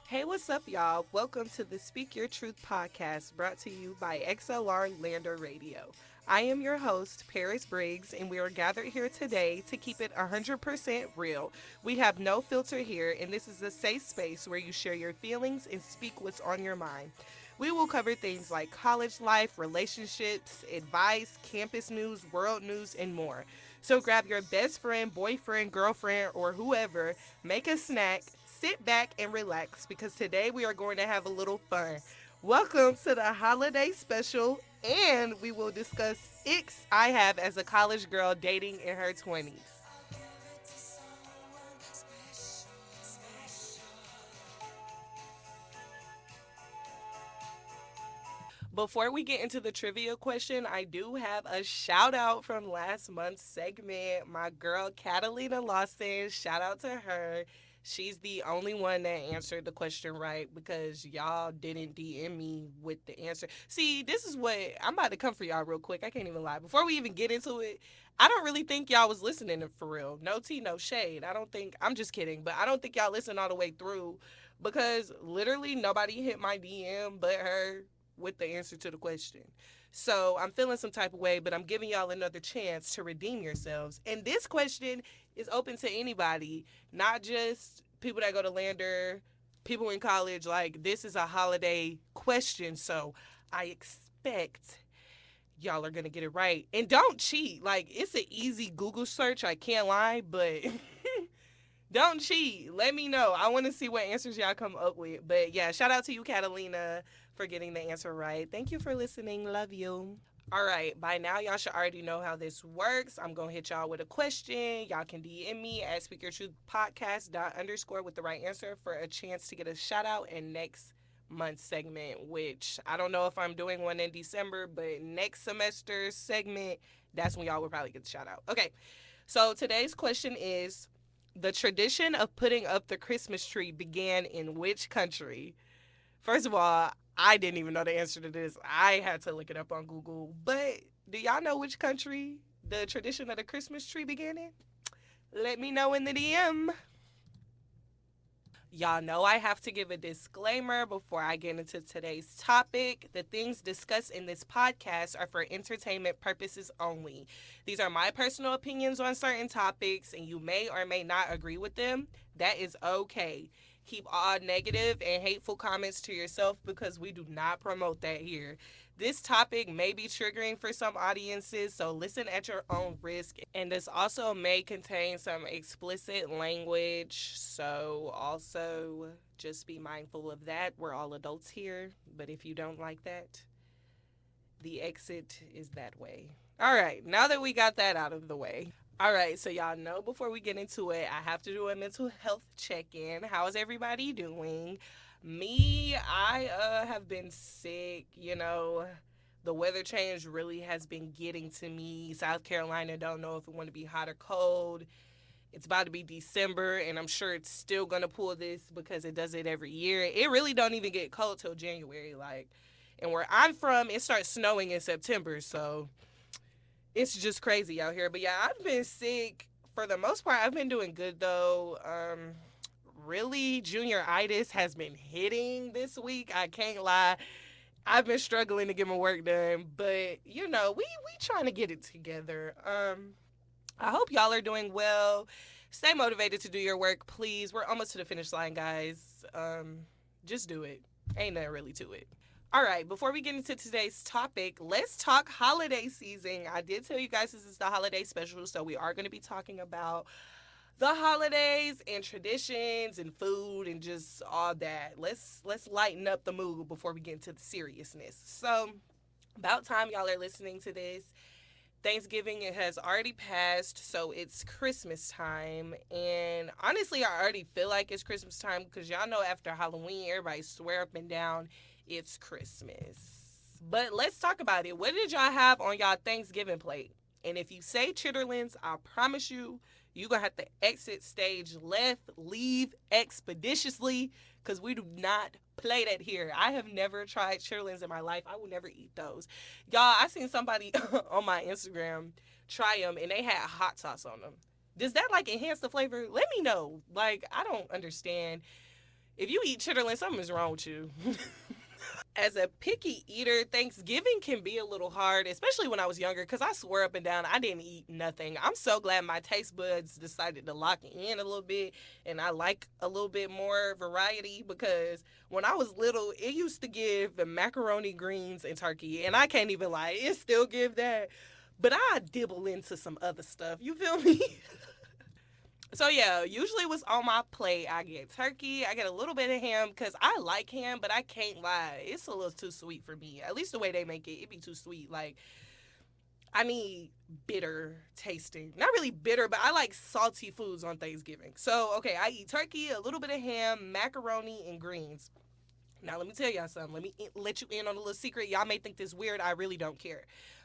Hey, what's up, y'all? Welcome to the Speak Your Truth podcast brought to you by XLR Lander Radio. I am your host, Paris Briggs, and we are gathered here today to keep it 100% real. We have no filter here, and this is a safe space where you share your feelings and speak what's on your mind. We will cover things like college life, relationships, advice, campus news, world news, and more. So grab your best friend, boyfriend, girlfriend, or whoever, make a snack, sit back, and relax because today we are going to have a little fun. Welcome to the holiday special, and we will discuss icks I have as a college girl dating in her 20s. Before we get into the trivia question, I do have a shout out from last month's segment. My girl Catalina Lawson, shout out to her. She's the only one that answered the question right because y'all didn't DM me with the answer. See, this is what I'm about to come for y'all real quick. I can't even lie. Before we even get into it, I don't really think y'all was listening for real. No tea, no shade. I don't think, I'm just kidding, but I don't think y'all listened all the way through because literally nobody hit my DM but her with the answer to the question. So I'm feeling some type of way, but I'm giving y'all another chance to redeem yourselves. And this question is open to anybody, not just people that go to Lander, people in college. Like, this is a holiday question, so I expect y'all are gonna get it right. And don't cheat. Like, it's an easy Google search, I can't lie, but don't cheat. Let me know. I want to see what answers y'all come up with. But yeah, shout out to you, Catalina, for getting the answer right. Thank you for listening. Love you. All right, by now y'all should already know how this works. I'm gonna hit y'all with a question. Y'all can DM me at speakyourtruthpodcast. Underscore with the right answer for a chance to get a shout out in next month's segment, which I don't know if I'm doing one in December, but next semester's segment, that's when y'all will probably get the shout out. Okay, so today's question is, the tradition of putting up the Christmas tree began in which country? First of all, I didn't even know the answer to this. I had to look it up on Google. But do y'all know which country the tradition of the Christmas tree began in? Let me know in the DM. Y'all know I have to give a disclaimer before I get into today's topic. The things discussed in this podcast are for entertainment purposes only. These are my personal opinions on certain topics, and you may or may not agree with them. That is okay. Keep all negative and hateful comments to yourself because we do not promote that here. This topic may be triggering for some audiences, so listen at your own risk. And this also may contain some explicit language, so also just be mindful of that. We're all adults here, but if you don't like that, the exit is that way. All right, now that we got that out of the way. All right, so y'all know before we get into it, I have to do a mental health check-in. How is everybody doing? Me, I have been sick, the weather change really has been getting to me. South Carolina don't know if it want to be hot or cold. It's about to be December, and I'm sure it's still going to pull this because it does it every year. It really don't even get cold till January, and where I'm from, it starts snowing in September, so it's just crazy out here. But yeah, I've been sick for the most part. I've been doing good though. Really, junioritis has been hitting this week. I can't lie. I've been struggling to get my work done, but we trying to get it together. I hope y'all are doing well. Stay motivated to do your work, please. We're almost to the finish line, guys. Just do it. Ain't nothing really to it. All right, before we get into today's topic, let's talk holiday season. I did tell you guys this is the holiday special, so we are going to be talking about the holidays and traditions and food and just all that. Let's lighten up the mood before we get into the seriousness. So, about time y'all are listening to this. Thanksgiving it has already passed, so it's Christmas time. And honestly, I already feel like it's Christmas time because y'all know after Halloween, everybody swear up and down it's Christmas. But let's talk about it. What did y'all have on y'all Thanksgiving plate? And if you say chitterlings, I promise you, you're going to have to exit stage left, leave expeditiously, because we do not play that here. I have never tried chitterlings in my life. I will never eat those. Y'all, I seen somebody on my Instagram try them, and they had hot sauce on them. Does that, enhance the flavor? Let me know. I don't understand. If you eat chitterlings, something is wrong with you. As a picky eater, Thanksgiving can be a little hard, especially when I was younger, because I swear up and down I didn't eat nothing. I'm so glad my taste buds decided to lock in a little bit, and I like a little bit more variety, because when I was little, it used to give the macaroni, greens, and turkey, and I can't even lie, it still give that. But I dibble into some other stuff. You feel me? So yeah, usually what's on my plate, I get turkey, I get a little bit of ham because I like ham, but I can't lie, it's a little too sweet for me. At least the way they make it, it be too sweet. Like I need bitter tasting, not really bitter, but I like salty foods on Thanksgiving. So okay, I eat turkey, a little bit of ham, macaroni, and greens. Now let me tell y'all something. Let me let you in on a little secret. Y'all may think this weird. I really don't care.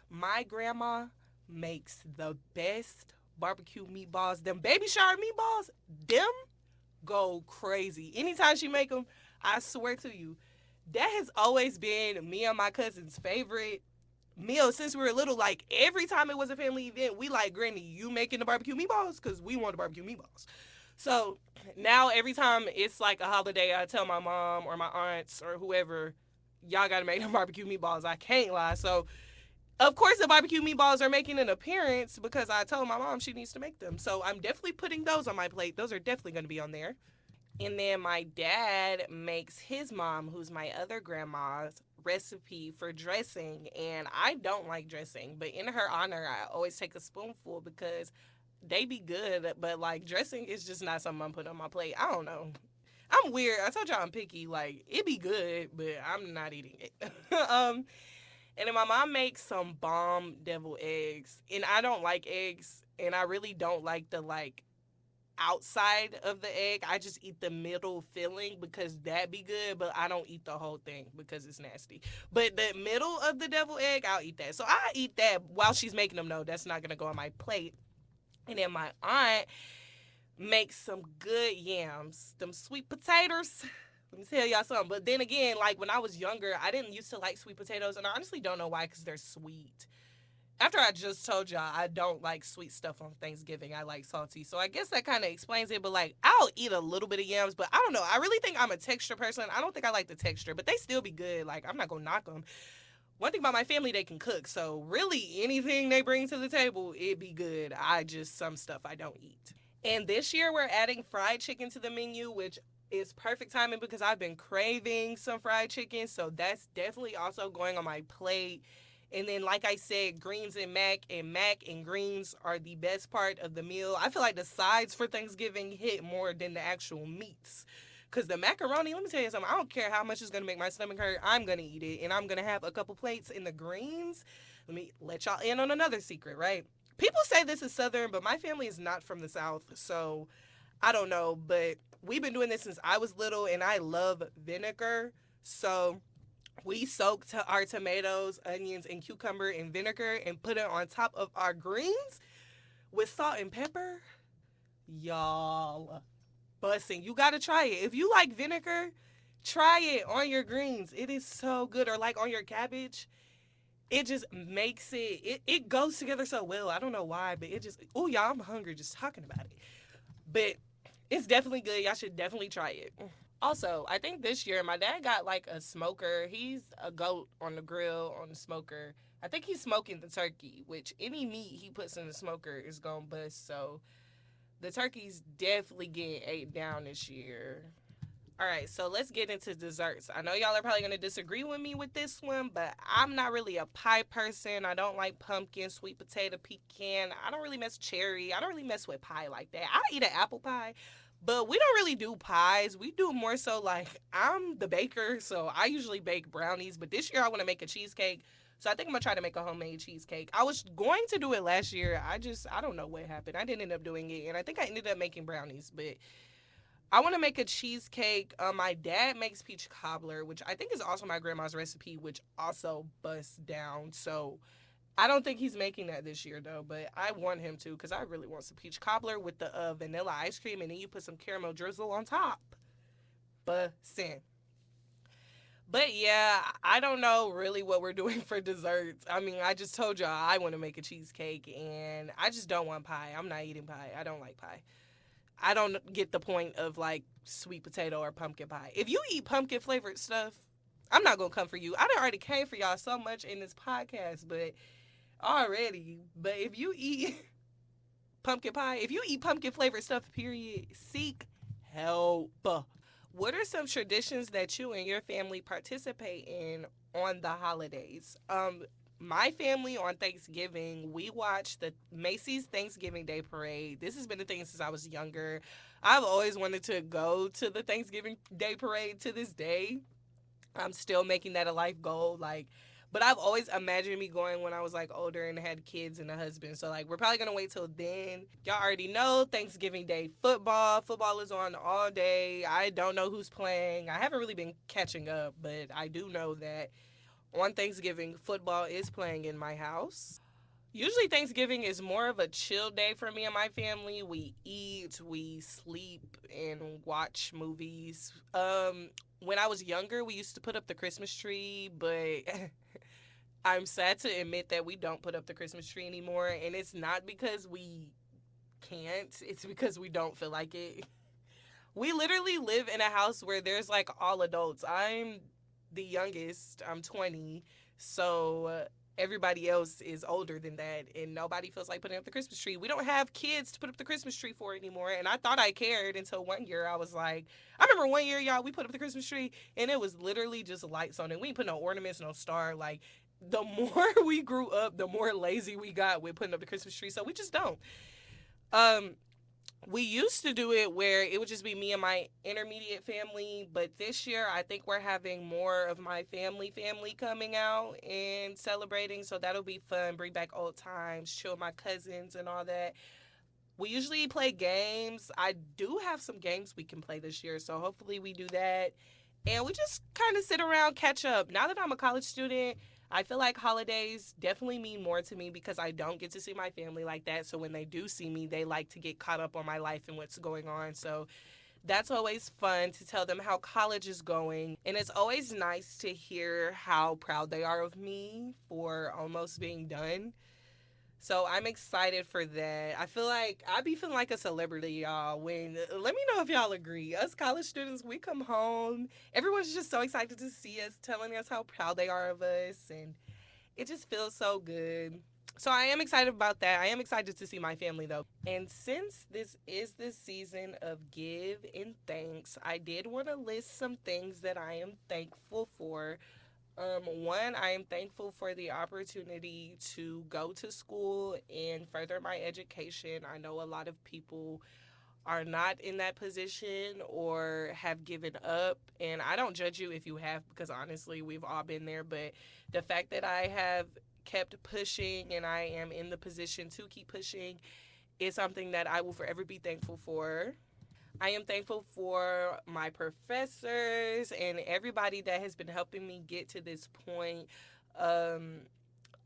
My grandma makes the best barbecue meatballs. Them baby shower meatballs, them go crazy. Anytime she make them, I swear to you, that has always been me and my cousin's favorite meal since we were little. Like every time it was a family event, we like, Granny, you making the barbecue meatballs? Because we want the barbecue meatballs. So now every time it's like a holiday, I tell my mom or my aunts or whoever, y'all got to make the barbecue meatballs. I can't lie. So of course, the barbecue meatballs are making an appearance because I told my mom she needs to make them. So I'm definitely putting those on my plate. Those are definitely going to be on there. And then my dad makes his mom, who's my other grandma's, recipe for dressing. And I don't like dressing, but in her honor, I always take a spoonful because they be good. But like dressing is just not something I'm putting on my plate. I don't know. I'm weird. I told y'all I'm picky. Like it be good, but I'm not eating it. And then my mom makes some bomb deviled eggs. And I don't like eggs. And I really don't like the like outside of the egg. I just eat the middle filling because that be good, but I don't eat the whole thing because it's nasty. But the middle of the deviled egg, I'll eat that. So I eat that while she's making them. No, that's not gonna go on my plate. And then my aunt makes some good yams, them sweet potatoes. Let me tell y'all something. But then again, like when I was younger, I didn't used to like sweet potatoes, and I honestly don't know why, because they're sweet. After I just told y'all I don't like sweet stuff on Thanksgiving, I like salty. So I guess that kind of explains it. But like, I'll eat a little bit of yams, but I don't know. I really think I'm a texture person. I don't think I like the texture, but they still be good. Like, I'm not gonna knock them. One thing about my family, they can cook. So really, anything they bring to the table, it be good. Some stuff I don't eat. And this year we're adding fried chicken to the menu, which is perfect timing because I've been craving some fried chicken. So that's definitely also going on my plate. And then, like I said, greens and mac and greens are the best part of the meal. I feel like the sides for Thanksgiving hit more than the actual meats. Because the macaroni, let me tell you something, I don't care how much it's going to make my stomach hurt, I'm going to eat it. And I'm going to have a couple plates in the greens. Let me let y'all in on another secret, right? People say this is Southern, but my family is not from the South. So I don't know, but we've been doing this since I was little, and I love vinegar. So we soak our tomatoes, onions, and cucumber in vinegar and put it on top of our greens with salt and pepper. Y'all, bussin'. You gotta try it. If you like vinegar, try it on your greens. It is so good. Or like on your cabbage. It just makes it goes together so well. I don't know why, but it just, oh, y'all, I'm hungry just talking about it. But it's definitely good. Y'all should definitely try it. Also, I think this year my dad got like a smoker. He's a goat on the grill, on the smoker. I think he's smoking the turkey, which any meat he puts in the smoker is going to bust. So the turkey's definitely getting ate down this year. All right, so let's get into desserts. I know y'all are probably going to disagree with me with this one, but I'm not really a pie person. I don't like pumpkin, sweet potato, pecan. I don't really mess cherry. I don't really mess with pie like that. I eat an apple pie, but we don't really do pies. We do more so like, I'm the baker, so I usually bake brownies. But this year I want to make a cheesecake. So I think I'm going to try to make a homemade cheesecake. I was going to do it last year. I don't know what happened. I didn't end up doing it. And I think I ended up making brownies. But I want to make a cheesecake. My dad makes peach cobbler, which I think is also my grandma's recipe, which also busts down. So I don't think he's making that this year, though, but I want him to because I really want some peach cobbler with the vanilla ice cream, and then you put some caramel drizzle on top. Bussin'. But yeah, I don't know really what we're doing for desserts. I mean, I just told y'all I want to make a cheesecake, and I just don't want pie. I'm not eating pie. I don't like pie. I don't get the point of like sweet potato or pumpkin pie. If you eat pumpkin flavored stuff, I'm not gonna come for you. I done already came for y'all so much in this podcast, but already. But if you eat pumpkin pie, if you eat pumpkin flavored stuff, period, seek help. What are some traditions that you and your family participate in on the holidays? My family on Thanksgiving, we watch the Macy's Thanksgiving Day Parade. This has been a thing since I was younger. I've always wanted to go to the Thanksgiving Day Parade to this day. I'm still making that a life goal. But I've always imagined me going when I was like older and had kids and a husband. So like we're probably gonna wait till then. Y'all already know Thanksgiving Day football. Football is on all day. I don't know who's playing. I haven't really been catching up, but I do know that on Thanksgiving football is playing in my house. Usually Thanksgiving is more of a chill day for me and my family. We eat, we sleep, and watch movies. When I was younger, we used to put up the Christmas tree, but I'm sad to admit that we don't put up the Christmas tree anymore, and it's not because we can't, it's because we don't feel like it. We literally live in a house where there's like all adults. I'm the youngest, I'm 20, so everybody else is older than that, and nobody feels like putting up the Christmas tree. We don't have kids to put up the Christmas tree for anymore, and I thought I cared until one year I was like, I remember one year, y'all, we put up the Christmas tree, and it was literally just lights on it. We didn't put no ornaments, no star. Like, the more we grew up, the more lazy we got with putting up the Christmas tree, so we just don't. Um, we used to do it where it would just be me and my intermediate family, but this year I think we're having more of my family coming out and celebrating, so that'll be fun. Bring back old times, chill with my cousins and all that. We usually play games. I do have some games we can play this year, so hopefully we do that. And we just kind of sit around, catch up. Now that I'm a college student, I feel like holidays definitely mean more to me because I don't get to see my family like that. So when they do see me, they like to get caught up on my life and what's going on. So that's always fun to tell them how college is going. And it's always nice to hear how proud they are of me for almost being done. So I'm excited for that. I feel like I be feeling like a celebrity, y'all. Let me know if y'all agree. Us college students, we come home. Everyone's just so excited to see us, telling us how proud they are of us, and it just feels so good. So I am excited about that. I am excited to see my family though. And since this is the season of give and thanks, I did want to list some things that I am thankful for. One, I am thankful for the opportunity to go to school and further my education. I know a lot of people are not in that position or have given up, and I don't judge you if you have, because honestly, we've all been there. But the fact that I have kept pushing and I am in the position to keep pushing is something that I will forever be thankful for. I am thankful for my professors and everybody that has been helping me get to this point. Um,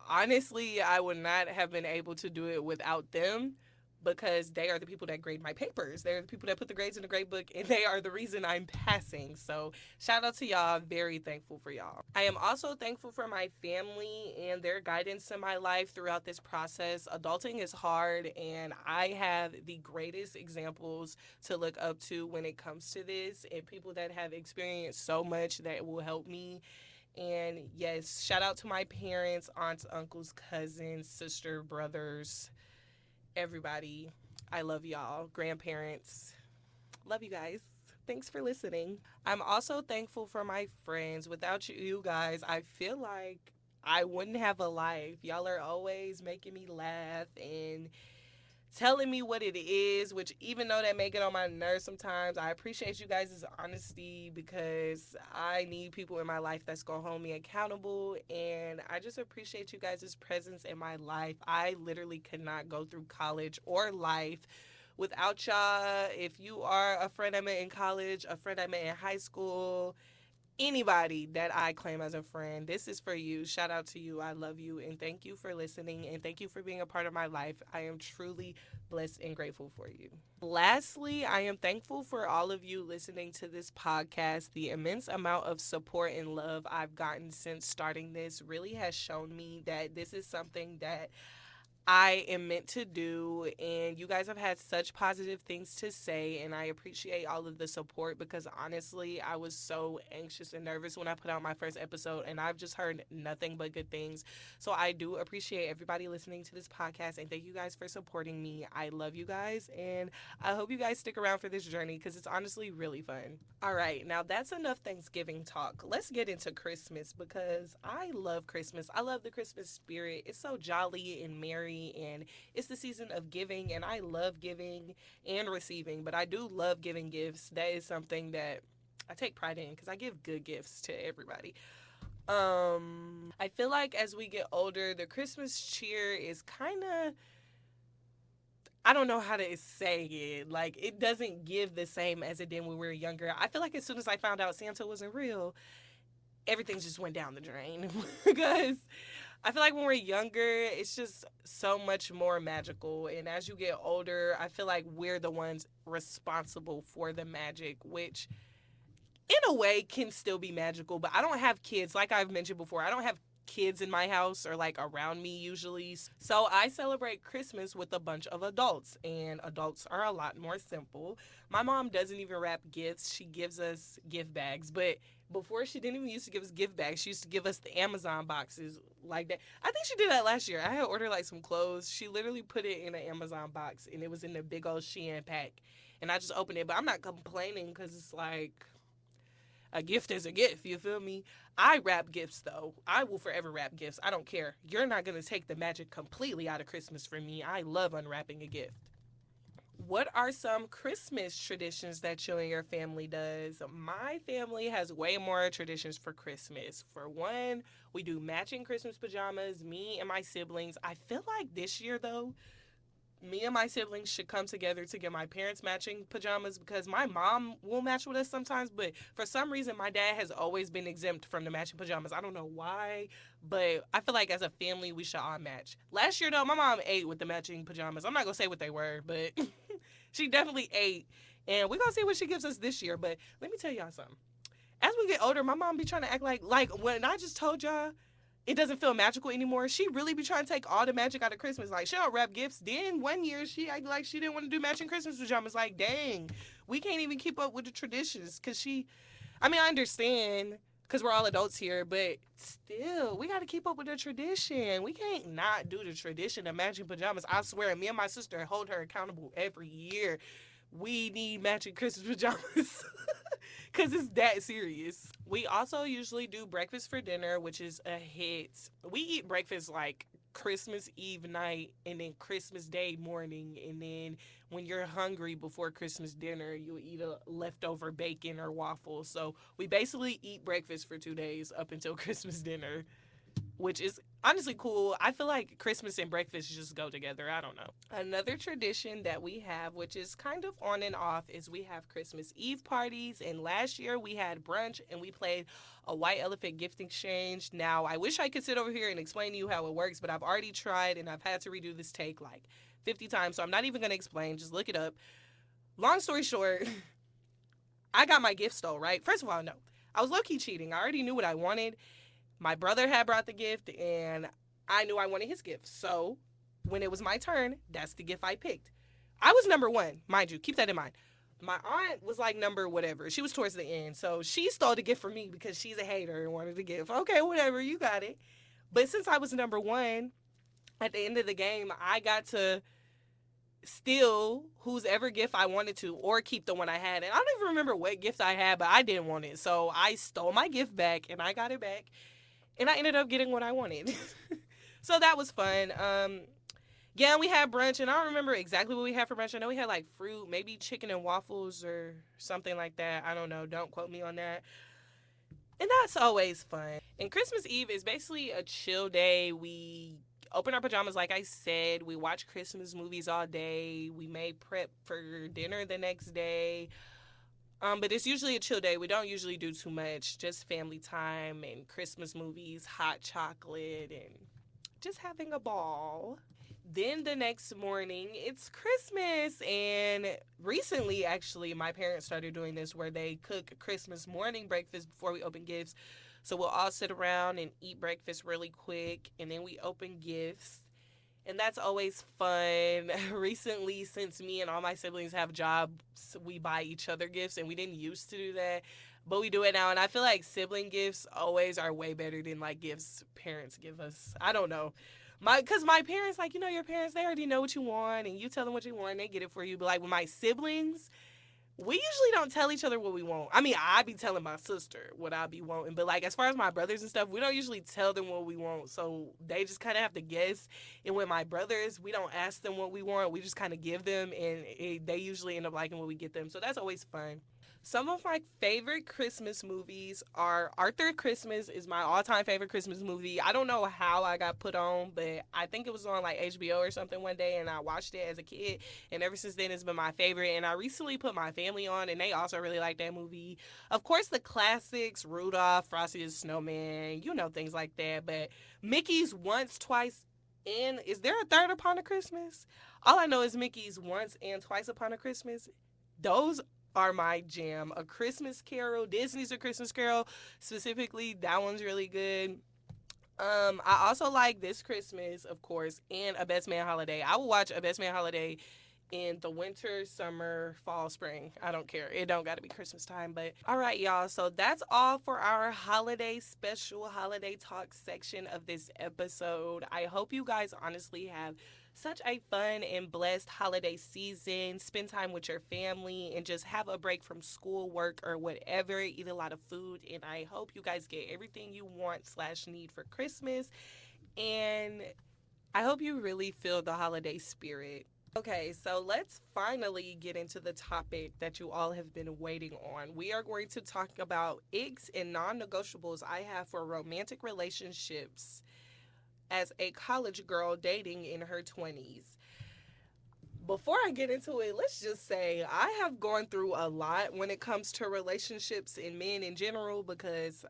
Honestly, I would not have been able to do it without them because they are the people that grade my papers. They're the people that put the grades in the grade book, and they are the reason I'm passing. So shout out to y'all. Very thankful for y'all. I am also thankful for my family and their guidance in my life throughout this process. Adulting is hard, and I have the greatest examples to look up to when it comes to this, and people that have experienced so much that will help me. And yes, shout out to my parents, aunts, uncles, cousins, sister, brothers, everybody. I love y'all. Grandparents. Love you guys. Thanks for listening. I'm also thankful for my friends. Without you guys, I feel like I wouldn't have a life. Y'all are always making me laugh and telling me what it is, which even though that may get on my nerves sometimes, I appreciate you guys' honesty because I need people in my life that's going to hold me accountable, and I just appreciate you guys' presence in my life. I literally could not go through college or life without y'all. If you are a friend I met in college, a friend I met in high school, anybody that I claim as a friend, this is for you. Shout out to you. I love you, and thank you for listening, and thank you for being a part of my life. I am truly blessed and grateful for you. Lastly, I am thankful for all of you listening to this podcast. The immense amount of support and love I've gotten since starting this really has shown me that this is something that I am meant to do, and you guys have had such positive things to say, and I appreciate all of the support because honestly, I was so anxious and nervous when I put out my first episode, and I've just heard nothing but good things. So I do appreciate everybody listening to this podcast, and thank you guys for supporting me. I love you guys, and I hope you guys stick around for this journey because it's honestly really fun. All right, now that's enough Thanksgiving talk. Let's get into Christmas because I love Christmas. I love the Christmas spirit. It's so jolly and merry, and it's the season of giving, and I love giving and receiving, but I do love giving gifts. That is something that I take pride in because I give good gifts to everybody. I feel like as we get older, the Christmas cheer is kind of, I don't know how to say it. Like, it doesn't give the same as it did when we were younger. I feel like as soon as I found out Santa wasn't real, everything just went down the drain because I feel like when we're younger, it's just so much more magical. And as you get older, I feel like we're the ones responsible for the magic, which in a way can still be magical. But I don't have kids. Like I've mentioned before, I don't have kids in my house or like around me usually. So I celebrate Christmas with a bunch of adults, and adults are a lot more simple. My mom doesn't even wrap gifts. She gives us gift bags, but before she didn't even used to give us gift bags. She used to give us the Amazon boxes like that. I think she did that last year. I had ordered like some clothes. She literally put it in an Amazon box and it was in a big old Shein pack. And I just opened it, but I'm not complaining because it's like a gift is a gift, you feel me? I wrap gifts though. I will forever wrap gifts. I don't care. You're not going to take the magic completely out of Christmas for me. I love unwrapping a gift. What are some Christmas traditions that you and your family does? My family has way more traditions for Christmas. For one, we do matching Christmas pajamas, me and my siblings. I feel like this year though, me and my siblings should come together to get my parents matching pajamas because my mom will match with us sometimes, but for some reason my dad has always been exempt from the matching pajamas. I don't know why, but I feel like as a family we should all match. Last year though, my mom ate with the matching pajamas. I'm not gonna say what they were, but she definitely ate, and we're gonna see what she gives us this year. But let me tell y'all something. As we get older, my mom be trying to act like when I just told y'all it doesn't feel magical anymore. She really be trying to take all the magic out of Christmas. Like, she don't wrap gifts. Then one year she acted like she didn't want to do matching Christmas pajamas. Like, dang, we can't even keep up with the traditions. I mean, I understand because we're all adults here, but still, we got to keep up with the tradition. We can't not do the tradition of matching pajamas. I swear, me and my sister hold her accountable every year. We need matching Christmas pajamas. Because it's that serious. We also usually do breakfast for dinner, which is a hit. We eat breakfast like Christmas Eve night and then Christmas Day morning. And then when you're hungry before Christmas dinner, you eat a leftover bacon or waffles. So we basically eat breakfast for 2 days up until Christmas dinner, which is honestly cool. I feel like Christmas and breakfast just go together. I don't know. Another tradition that we have, which is kind of on and off, is we have Christmas Eve parties. And last year we had brunch and we played a white elephant gift exchange. Now, I wish I could sit over here and explain to you how it works, but I've already tried and I've had to redo this take like 50 times. So I'm not even going to explain. Just look it up. Long story short, I got my gift stole, right? First of all, no. I was low-key cheating. I already knew what I wanted. My brother had brought the gift, and I knew I wanted his gift. So when it was my turn, that's the gift I picked. I was number one, mind you. Keep that in mind. My aunt was like number whatever. She was towards the end. So she stole the gift from me because she's a hater and wanted the gift. Okay, whatever. You got it. But since I was number one, at the end of the game, I got to steal whose ever gift I wanted to or keep the one I had. And I don't even remember what gift I had, but I didn't want it. So I stole my gift back, and I got it back. And I ended up getting what I wanted. So that was fun. Yeah, we had brunch, and I don't remember exactly what we had for brunch. I know we had like fruit, maybe chicken and waffles or something like that. I don't know. Don't quote me on that. And that's always fun. And Christmas Eve is basically a chill day. We open our pajamas, like I said. We watch Christmas movies all day. We may prep for dinner the next day. But it's usually a chill day. We don't usually do too much. Just family time and Christmas movies, hot chocolate, and just having a ball. Then the next morning, it's Christmas. And recently, actually, my parents started doing this where they cook Christmas morning breakfast before we open gifts. So we'll all sit around and eat breakfast really quick. And then we open gifts. And that's always fun. Recently, since me and all my siblings have jobs, we buy each other gifts, and we didn't used to do that, but we do it now. And I feel like sibling gifts always are way better than like gifts parents give us. I don't know. Cause my parents, like, your parents, they already know what you want, and you tell them what you want, and they get it for you. But like with my siblings, we usually don't tell each other what we want. I mean, I be telling my sister what I be wanting, but like as far as my brothers and stuff, we don't usually tell them what we want. So they just kind of have to guess. And with my brothers, we don't ask them what we want. We just kind of give them, and they usually end up liking what we get them. So that's always fun. Some of my favorite Christmas movies are Arthur Christmas is my all-time favorite Christmas movie. I don't know how I got put on, but I think it was on like HBO or something one day, and I watched it as a kid, and ever since then it's been my favorite. And I recently put my family on, and they also really like that movie. Of course, the classics, Rudolph, Frosty the Snowman, things like that. But Mickey's Once, Twice, and is there a third Upon a Christmas? All I know is Mickey's Once and Twice Upon a Christmas. Those are my jam. A Christmas Carol, Disney's A Christmas Carol specifically, that one's really good. I also like This Christmas, of course, and A Best Man Holiday. I will watch A Best Man Holiday in the winter, summer, fall, spring. I don't care. It don't got to be Christmas time. But all right, y'all. So that's all for our holiday special holiday talk section of this episode. I hope you guys honestly have such a fun and blessed holiday season. Spend time with your family and just have a break from school, work, or whatever. Eat a lot of food. And I hope you guys get everything you want/need for Christmas. And I hope you really feel the holiday spirit. Okay, so let's finally get into the topic that you all have been waiting on. We are going to talk about ICKS and non-negotiables I have for romantic relationships as a college girl dating in her 20s. Before I get into it, let's just say I have gone through a lot when it comes to relationships and men in general, because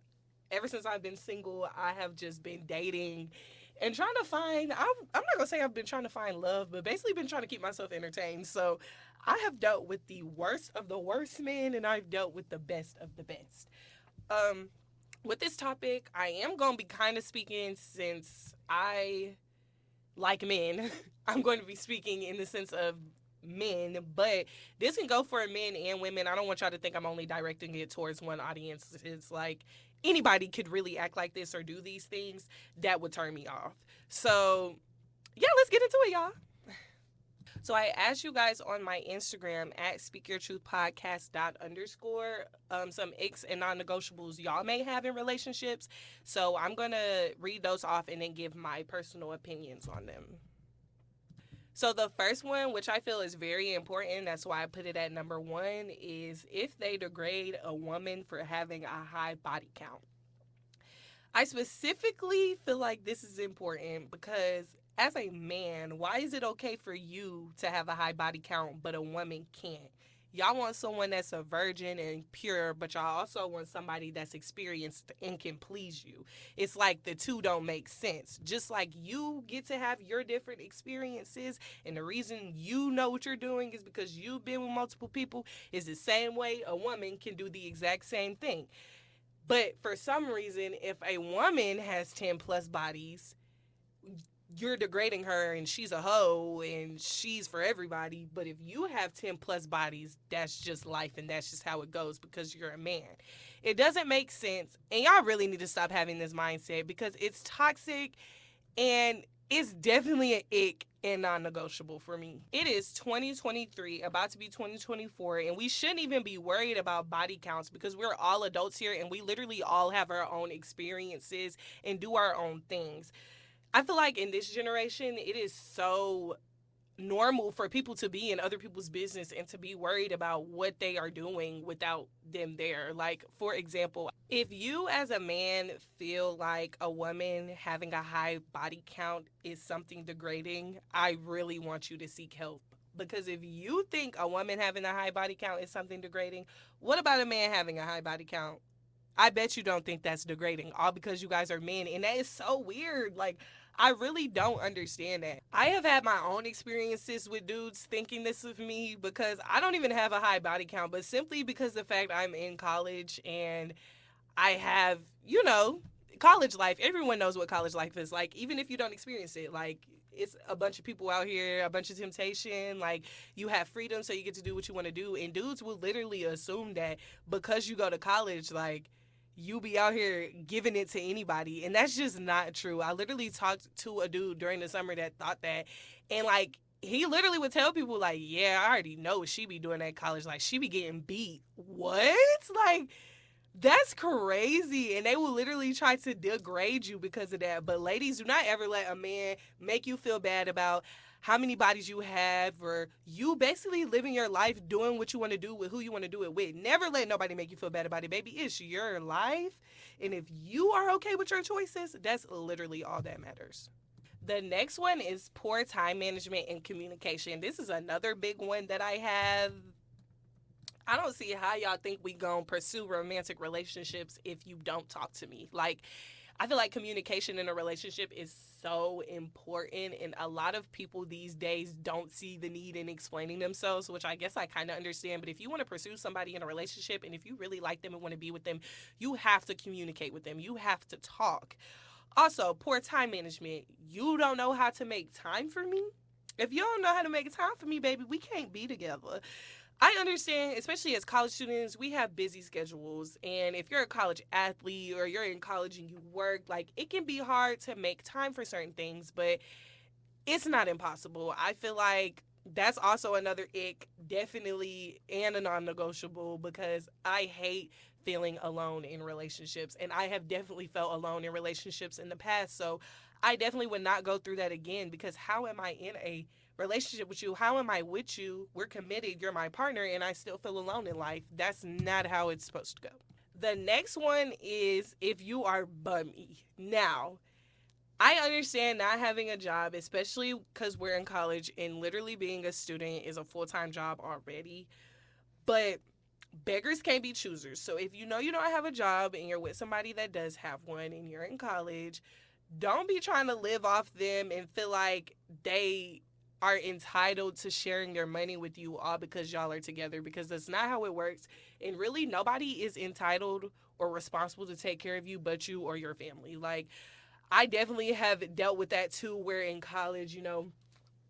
ever since I've been single, I have just been dating and trying to find, I'm not going to say I've been trying to find love, but basically been trying to keep myself entertained. So I have dealt with the worst of the worst men, and I've dealt with the best of the best. With this topic, I am going to be kind of speaking, since I like men. I'm going to be speaking in the sense of men, but this can go for men and women. I don't want y'all to think I'm only directing it towards one audience. It's like anybody could really act like this or do these things that would turn me off. So yeah, let's get into it, y'all. So I asked you guys on my Instagram at speakyourtruthpodcast _ some ICKS and non-negotiables y'all may have in relationships. So I'm going to read those off and then give my personal opinions on them. So the first one, which I feel is very important, that's why I put it at number 1, is if they degrade a woman for having a high body count. I specifically feel like this is important because as a man, why is it okay for you to have a high body count but a woman can't? Y'all want someone that's a virgin and pure, but y'all also want somebody that's experienced and can please you. It's like the two don't make sense. Just like you get to have your different experiences, and the reason you know what you're doing is because you've been with multiple people, is the same way a woman can do the exact same thing. But for some reason, if a woman has 10 plus bodies, you're degrading her and she's a hoe and she's for everybody. But if you have 10 plus bodies, that's just life and that's just how it goes because you're a man. It doesn't make sense. And y'all really need to stop having this mindset because it's toxic and it's definitely an ick and non-negotiable for me. It is 2023, about to be 2024, and we shouldn't even be worried about body counts because we're all adults here and we literally all have our own experiences and do our own things. I feel like in this generation, it is so normal for people to be in other people's business and to be worried about what they are doing without them there. Like, for example, if you as a man feel like a woman having a high body count is something degrading, I really want you to seek help. Because if you think a woman having a high body count is something degrading, what about a man having a high body count? I bet you don't think that's degrading, all because you guys are men. And that is so weird. Like, I really don't understand that. I have had my own experiences with dudes thinking this of me because I don't even have a high body count, but simply because the fact I'm in college and I have, college life. Everyone knows what college life is like, even if you don't experience it. Like, it's a bunch of people out here, a bunch of temptation. Like, you have freedom, so you get to do what you want to do. And dudes will literally assume that because you go to college, like, you be out here giving it to anybody. And that's just not true. I literally talked to a dude during the summer that thought that. And, like, he literally would tell people, like, yeah, I already know what she be doing at college. Like, she be getting beat. What? Like, that's crazy. And they will literally try to degrade you because of that. But ladies, do not ever let a man make you feel bad about how many bodies you have, or you basically living your life doing what you want to do with who you want to do it with. Never let nobody make you feel bad about it, baby. It's your life. And if you are okay with your choices, that's literally all that matters. The next one is poor time management and communication. This is another big one that I have. I don't see how y'all think we gonna pursue romantic relationships if you don't talk to me. Like, I feel like communication in a relationship is so important, and a lot of people these days don't see the need in explaining themselves, which I guess I kind of understand. But if you want to pursue somebody in a relationship, and if you really like them and want to be with them, you have to communicate with them. You have to talk. Also, poor time management. You don't know how to make time for me? If you don't know how to make time for me, baby, we can't be together. I understand, especially as college students, we have busy schedules. And if you're a college athlete or you're in college and you work, like, it can be hard to make time for certain things, but it's not impossible. I feel like that's also another ick, definitely, and a non-negotiable, because I hate feeling alone in relationships. And I have definitely felt alone in relationships in the past. So I definitely would not go through that again, because how am I in a relationship with you? How am I with you? We're committed. You're my partner, and I still feel alone in life. That's not how it's supposed to go. The next one is if you are bummy. Now, I understand not having a job, especially because we're in college, and literally being a student is a full-time job already. But beggars can't be choosers. So if you know you don't have a job and you're with somebody that does have one and you're in college, don't be trying to live off them and feel like they are entitled to sharing their money with you all because y'all are together, because that's not how it works. And really, nobody is entitled or responsible to take care of you but you or your family. Like, I definitely have dealt with that too, where in college,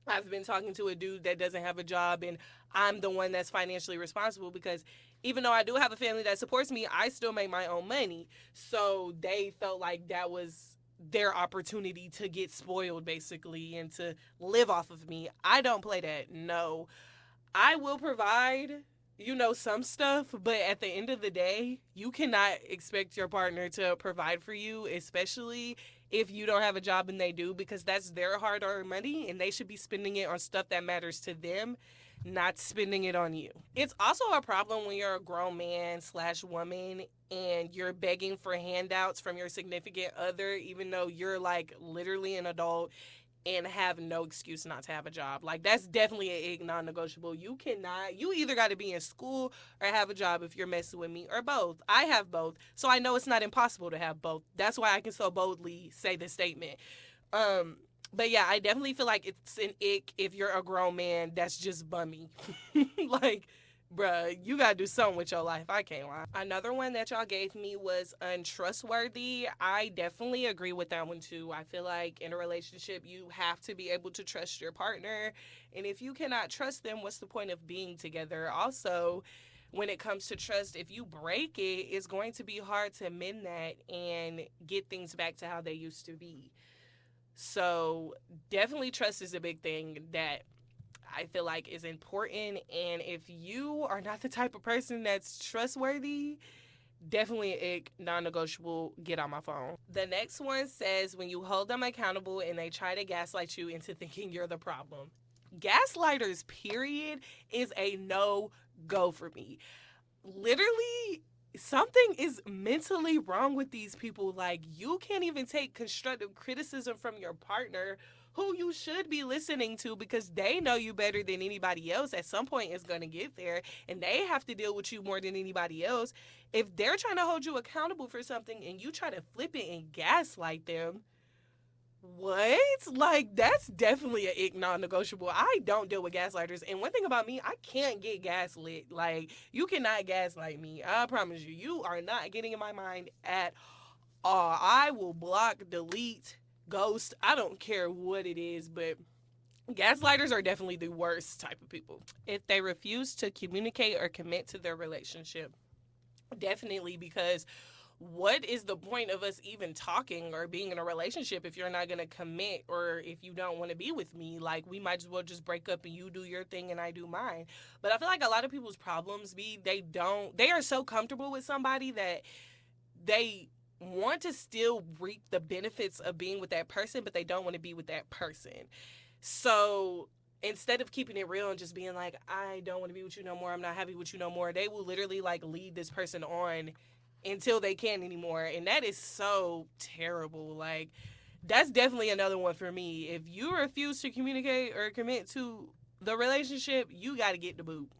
I've been talking to a dude that doesn't have a job, and I'm the one that's financially responsible, because even though I do have a family that supports me, I still make my own money. So they felt like that was their opportunity to get spoiled, basically, and to live off of me. I don't play that. No. I will provide, some stuff, but at the end of the day, you cannot expect your partner to provide for you, especially if you don't have a job and they do, because that's their hard-earned money, and they should be spending it on stuff that matters to them, not spending it on you. It's also a problem when you're a grown man/woman and you're begging for handouts from your significant other, even though you're, like, literally an adult and have no excuse not to have a job. Like, that's definitely a non-negotiable. You either got to be in school or have a job if you're messing with me, or both. I have both, so I know it's not impossible to have both. That's why I can so boldly say this statement. But yeah, I definitely feel like it's an ick if you're a grown man that's just bummy. Like, bruh, you gotta do something with your life. I can't lie. Another one that y'all gave me was untrustworthy. I definitely agree with that one too. I feel like in a relationship, you have to be able to trust your partner. And if you cannot trust them, what's the point of being together? Also, when it comes to trust, if you break it, it's going to be hard to mend that and get things back to how they used to be. So definitely trust is a big thing that I feel like is important. And if you are not the type of person that's trustworthy, definitely a non-negotiable, get on my phone. The next one says when you hold them accountable and they try to gaslight you into thinking you're the problem. Gaslighters, period, is a no-go for me. Literally, something is mentally wrong with these people. Like, you can't even take constructive criticism from your partner, who you should be listening to, because they know you better than anybody else. At some point, it's going to get there, and they have to deal with you more than anybody else. If they're trying to hold you accountable for something and you try to flip it and gaslight them, what? Like, that's definitely a non-negotiable. I don't deal with gaslighters. And one thing about me, I can't get gaslit. Like, you cannot gaslight me. I promise you. You are not getting in my mind at all. I will block, delete, ghost. I don't care what it is, but gaslighters are definitely the worst type of people. If they refuse to communicate or commit to their relationship, definitely, because what is the point of us even talking or being in a relationship if you're not going to commit, or if you don't want to be with me? Like, we might as well just break up and you do your thing and I do mine. But I feel like a lot of people's problems be they are so comfortable with somebody that they want to still reap the benefits of being with that person, but they don't want to be with that person. So instead of keeping it real and just being like, I don't want to be with you no more, I'm not happy with you no more, they will literally like lead this person on until they can't anymore. And that is so terrible. Like, that's definitely another one for me. If you refuse to communicate or commit to the relationship, you got to get the boot.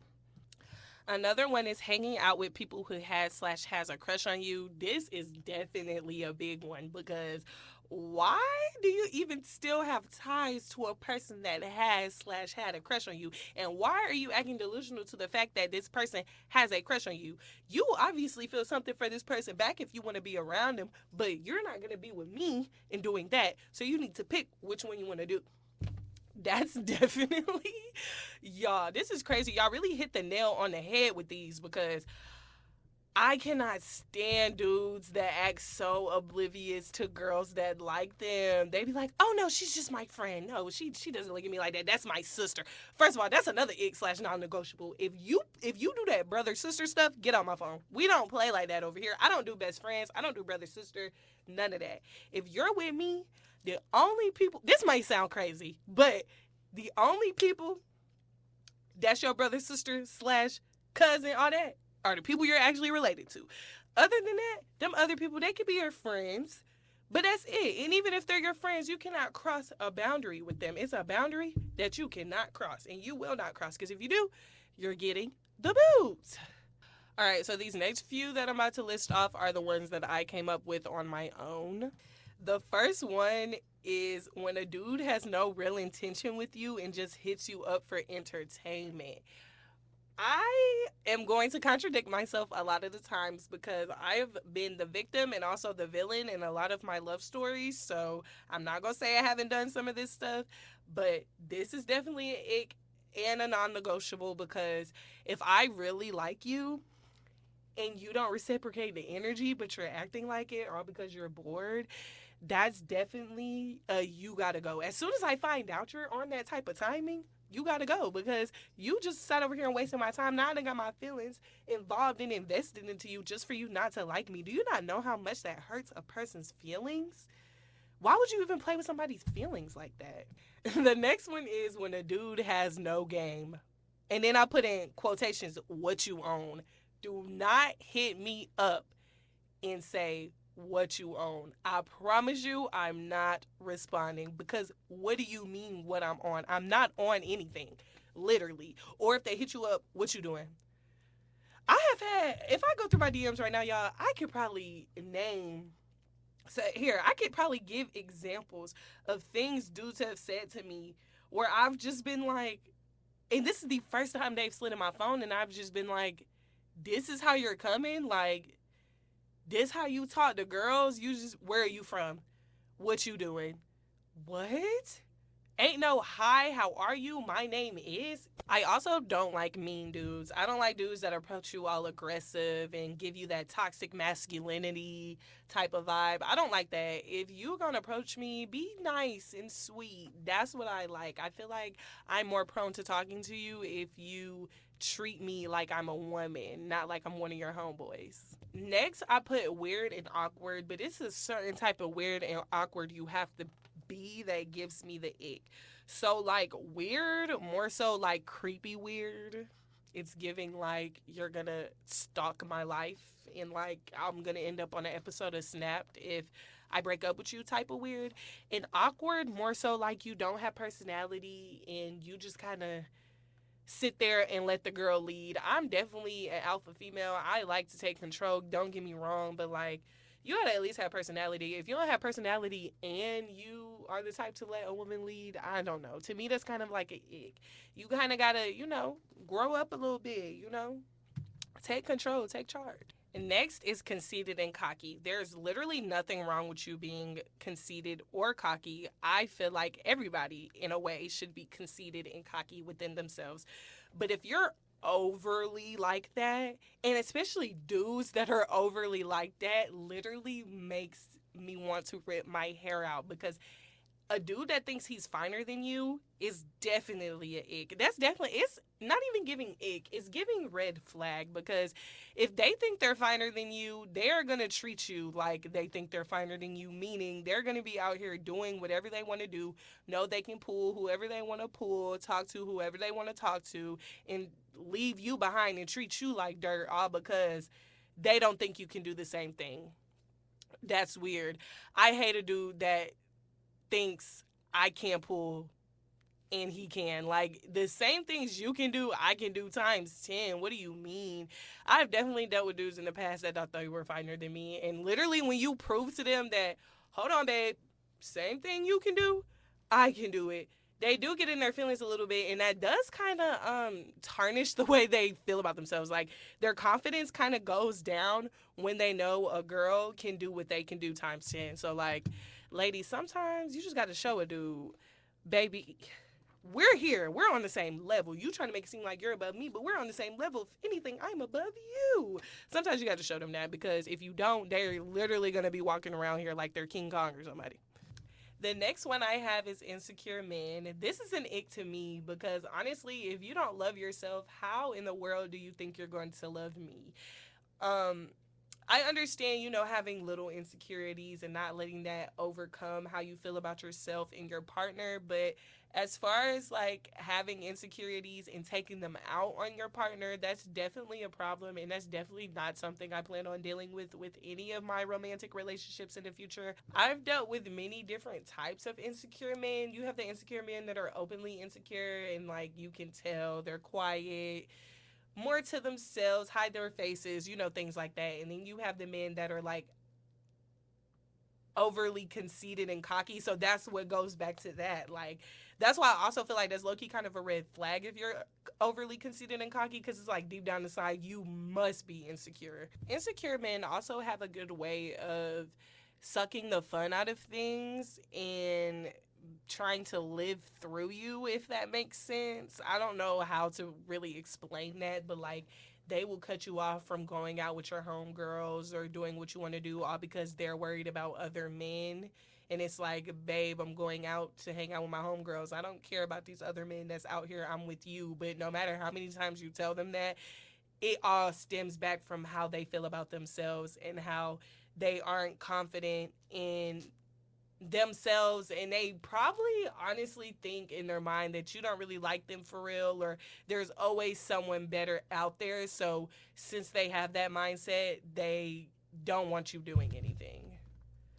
Another one is hanging out with people who has a crush on you. This is definitely a big one, because why do you even still have ties to a person that had a crush on you? And why are you acting delusional to the fact that this person has a crush on you? You obviously feel something for this person back if you want to be around them, but you're not going to be with me in doing that. So you need to pick which one you want to do. That's definitely, y'all, this is crazy. Y'all really hit the nail on the head with these, because I cannot stand dudes that act so oblivious to girls that like them. They be like, oh no, she's just my friend. No, she doesn't look at me like that. That's my sister. First of all, that's another ick/non-negotiable. If you do that brother sister stuff, get on my phone. We don't play like that over here. I don't do best friends. I don't do brother sister. None of that. If you're with me, the only people, this might sound crazy, but the only people that's your brother, sister / cousin, all that, are the people you're actually related to. Other than that, them other people, they could be your friends, but that's it. And even if they're your friends, you cannot cross a boundary with them. It's a boundary that you cannot cross, and you will not cross, because if you do, you're getting the boot. All right, so these next few that I'm about to list off are the ones that I came up with on my own. The first one is when a dude has no real intention with you and just hits you up for entertainment. I am going to contradict myself a lot of the times, because I've been the victim and also the villain in a lot of my love stories. So I'm not going to say I haven't done some of this stuff, but this is definitely an ick and a non-negotiable, because if I really like you and you don't reciprocate the energy, but you're acting like it, all because you're bored, that's definitely you gotta go. As soon as I find out you're on that type of timing, you gotta go, because you just sat over here and wasted my time. Now I done got my feelings involved and invested into you just for you not to like me. Do you not know how much that hurts a person's feelings? Why would you even play with somebody's feelings like that? The next one is when a dude has no game. And then I put in quotations, what you own. Do not hit me up and say what you own. I promise you I'm not responding, because what do you mean what I'm on? I'm not on anything, literally. Or if they hit you up, what you doing? I have had, if I go through my DMs right now, y'all, I could probably I could probably give examples of things dudes have said to me where I've just been like, and this is the first time they've slid in my phone, and I've just been like, this is how you're coming? Like, this how you talk to girls? You just, where are you from? What you doing? What? Ain't no hi, how are you? My name is. I also don't like mean dudes. I don't like dudes that approach you all aggressive and give you that toxic masculinity type of vibe. I don't like that. If you're going to approach me, be nice and sweet. That's what I like. I feel like I'm more prone to talking to you if you treat me like I'm a woman, not like I'm one of your homeboys. Next, I put weird and awkward, but it's a certain type of weird and awkward you have to be that gives me the ick. So like weird, more so like creepy weird. It's giving like you're gonna stalk my life, and like I'm gonna end up on an episode of Snapped if I break up with you type of weird. And awkward, more so like you don't have personality and you just kind of sit there and let the girl lead. I'm definitely an alpha female. I like to take control. Don't get me wrong, but like, you gotta at least have personality. If you don't have personality and you are the type to let a woman lead, I don't know. To me, that's kind of like a ick. You kind of gotta, grow up a little bit, Take control, take charge. Next is conceited and cocky. There's literally nothing wrong with you being conceited or cocky. I feel like everybody, in a way, should be conceited and cocky within themselves. But if you're overly like that, and especially dudes that are overly like that, literally makes me want to rip my hair out because a dude that thinks he's finer than you is definitely an ick. That's definitely, it's not even giving ick, it's giving red flag because if they think they're finer than you, they're going to treat you like they think they're finer than you, meaning they're going to be out here doing whatever they want to do, know they can pull whoever they want to pull, talk to whoever they want to talk to, and leave you behind and treat you like dirt all because they don't think you can do the same thing. That's weird. I hate a dude that thinks I can't pull and he can. Like, the same things you can do, I can do times 10. What do you mean? I've definitely dealt with dudes in the past that thought they were finer than me. And literally, when you prove to them that, hold on, babe, same thing you can do, I can do it. They do get in their feelings a little bit, and that does kind of tarnish the way they feel about themselves. Like, their confidence kind of goes down when they know a girl can do what they can do times 10. So, like, ladies, sometimes you just got to show a dude, baby, we're here. We're on the same level. You trying to make it seem like you're above me, but we're on the same level. If anything, I'm above you. Sometimes you got to show them that because if you don't, they're literally going to be walking around here like they're King Kong or somebody. The next one I have is insecure men. This is an ick to me because honestly, if you don't love yourself, how in the world do you think you're going to love me? I understand, having little insecurities and not letting that overcome how you feel about yourself and your partner. But as far as like having insecurities and taking them out on your partner, that's definitely a problem. And that's definitely not something I plan on dealing with any of my romantic relationships in the future. I've dealt with many different types of insecure men. You have the insecure men that are openly insecure and like you can tell they're quiet, more to themselves, hide their faces, things like that. And then you have the men that are like overly conceited and cocky. So that's what goes back to that. Like, that's why I also feel like that's low-key kind of a red flag if you're overly conceited and cocky because it's like deep down inside, you must be insecure. Insecure men also have a good way of sucking the fun out of things and trying to live through you, if that makes sense. I don't know how to really explain that, but like they will cut you off from going out with your homegirls or doing what you want to do all because they're worried about other men. And it's like, babe, I'm going out to hang out with my homegirls. I don't care about these other men that's out here. I'm with you. But no matter how many times you tell them that, it all stems back from how they feel about themselves and how they aren't confident in themselves, and they probably honestly think in their mind that you don't really like them for real or there's always someone better out there. So since they have that mindset, they don't want you doing anything.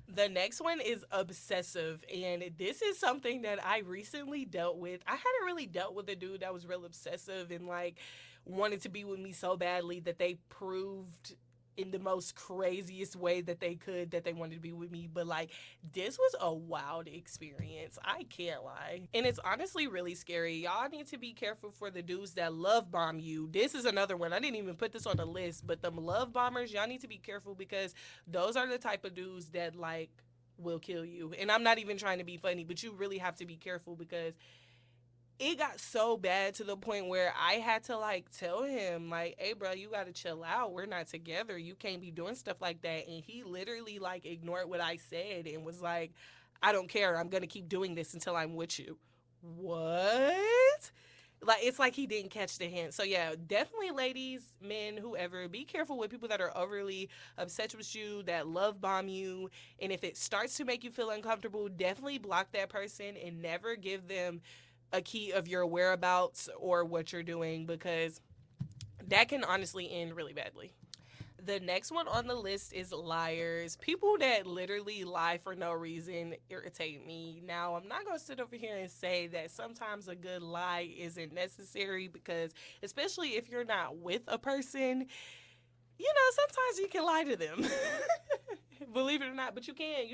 The next one is obsessive, and this is something that I recently dealt with. I hadn't really dealt with a dude that was real obsessive and like wanted to be with me so badly that they proved in the most craziest way that they could that they wanted to be with me. But like, this was a wild experience, I can't lie, and it's honestly really scary. Y'all need to be careful for the dudes that love bomb you. This is another one, I didn't even put this on the list, but them love bombers, y'all need to be careful because those are the type of dudes that like will kill you. And I'm not even trying to be funny, but you really have to be careful because it got so bad to the point where I had to like tell him like, hey bro, you gotta chill out, we're not together, you can't be doing stuff like that. And he literally like ignored what I said and was like, I don't care, I'm gonna keep doing this until I'm with you. What? Like, it's like he didn't catch the hint. So yeah, definitely ladies, men, whoever, be careful with people that are overly obsessed with you, that love bomb you. And if it starts to make you feel uncomfortable, definitely block that person and never give them a key of your whereabouts or what you're doing because that can honestly end really badly. The next one on the list is liars. People that literally lie for no reason irritate me. Now, I'm not going to sit over here and say that sometimes a good lie isn't necessary because, especially if you're not with a person, sometimes you can lie to them. Believe it or not, but you can.